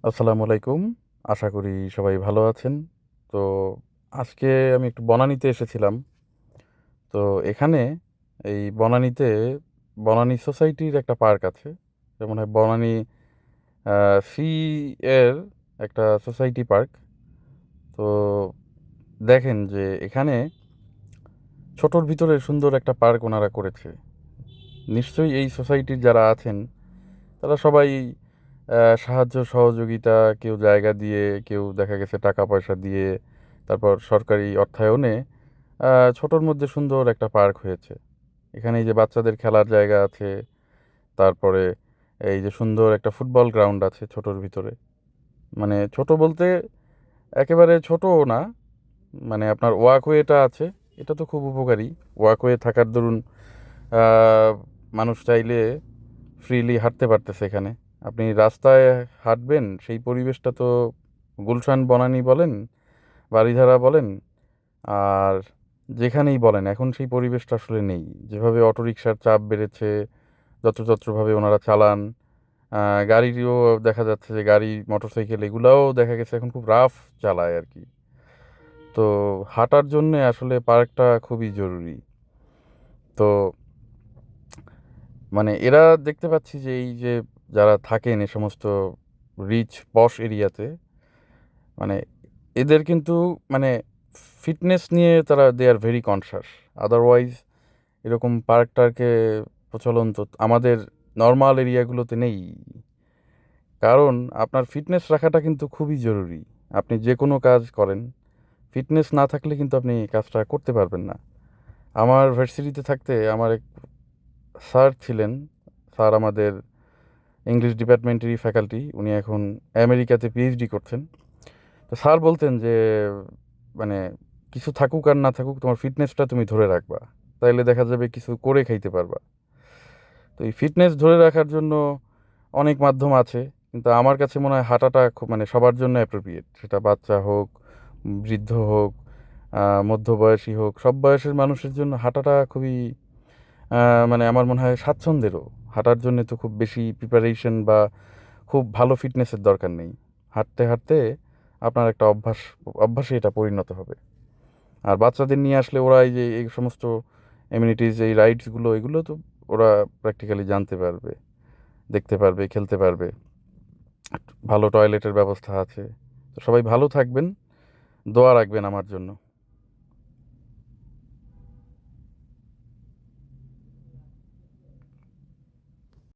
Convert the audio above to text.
আসসালামু আলাইকুম। আশা করি সবাই ভালো আছেন। তো আজকে আমি একটু বনানীতে এসেছিলাম। তো এখানে এই বনানীতে বনানী সোসাইটির একটা পার্ক আছে। যেটা মনে হয় বনানী সি এর একটা সোসাইটি পার্ক। তো দেখেন যে এখানে ছোটোর ভিতরে সুন্দর একটা পার্ক ওনারা করেছে। নিশ্চয়ই এই সোসাইটির যারা আছেন তারা সবাই সাহায্য সহযোগিতা, কেউ জায়গা দিয়ে, কেউ দেখা গেছে টাকা পয়সা দিয়ে, তারপর সরকারি অর্থায়নে ছোটোর মধ্যে সুন্দর একটা পার্ক হয়েছে। এখানে এই যে বাচ্চাদের খেলার জায়গা আছে, তারপরে এই যে সুন্দর একটা ফুটবল গ্রাউন্ড আছে ছোটোর ভিতরে। মানে ছোট বলতে একেবারে ছোটও না, মানে আপনার ওয়াকওয়েটা আছে। এটা তো খুব উপকারী। ওয়াকওয়ে থাকার দরুন আহ, মানুষ চাইলে ফ্রিলি হাঁটতে পারতেছে এখানে। আপনি রাস্তায় হাঁটবেন, সেই পরিবেশটা তো গুলশান বনানী বলেন, বারিধারা বলেন, আর যেখানেই বলেন এখন সেই পরিবেশটা আসলে নেই। যেভাবে অটোরিকশার চাপ বেড়েছে, যত্রতত্রভাবে ওনারা চালান, গাড়িও দেখা যাচ্ছে যে গাড়ি মোটরসাইকেল এগুলাও দেখা গেছে এখন খুব রাফ চালায় আর কি। তো হাঁটার জন্যে আসলে পার্কটা খুবই জরুরি। তো মানে এরা দেখতে পাচ্ছি যে এই যে যারা থাকেন এ সমস্ত রিচ পশ এরিয়াতে, মানে এদের কিন্তু মানে ফিটনেস নিয়ে তারা দে আর ভেরি কনসাস। আদারওয়াইজ এরকম পার্ক টার্কে প্রচলন তো আমাদের নর্মাল এরিয়াগুলোতে নেই। কারণ আপনার ফিটনেস রাখাটা কিন্তু খুবই জরুরি। আপনি যে কোনো কাজ করেন, ফিটনেস না থাকলে কিন্তু আপনি কাজটা করতে পারবেন না। আমার ভার্সিটিতে থাকতে আমার এক স্যার ছিলেন। স্যার আমাদের ইংলিশ ডিপার্টমেন্টেরই ফ্যাকাল্টি, উনি এখন আমেরিকাতে পিএইচডি করছেন। তো স্যার বলতেন যে মানে কিছু থাকুক আর না থাকুক তোমার ফিটনেসটা তুমি ধরে রাখবা, তাইলে দেখা যাবে কিছু করে খাইতে পারবা। তো এই ফিটনেস ধরে রাখার জন্য অনেক মাধ্যম আছে, কিন্তু আমার কাছে মনে হয় হাঁটাটা খুব মানে সবার জন্য অ্যাপ্রোপ্রিয়েট। সেটা বাচ্চা হোক, বৃদ্ধ হোক, মধ্যবয়সী হোক, সব বয়সের মানুষের জন্য হাঁটাটা খুবই মানে আমার মনে হয় স্বাচ্ছন্দ্যেরও। হাঁটার জন্য তো খুব বেশি প্রিপারেশন বা খুব ভালো ফিটনেসের দরকার নেই। হাঁটতে হাঁটতে আপনার একটা অভ্যাসে এটা পরিণত হবে। আর বাচ্চাদের নিয়ে আসলে ওরা এই যে এই সমস্ত এমিনিটিস, এই রাইডসগুলো, এগুলো তো ওরা প্র্যাকটিক্যালি জানতে পারবে, দেখতে পারবে, খেলতে পারবে। ভালো টয়লেটের ব্যবস্থা আছে। তো সবাই ভালো থাকবেন, দোয়া রাখবেন আমার জন্য।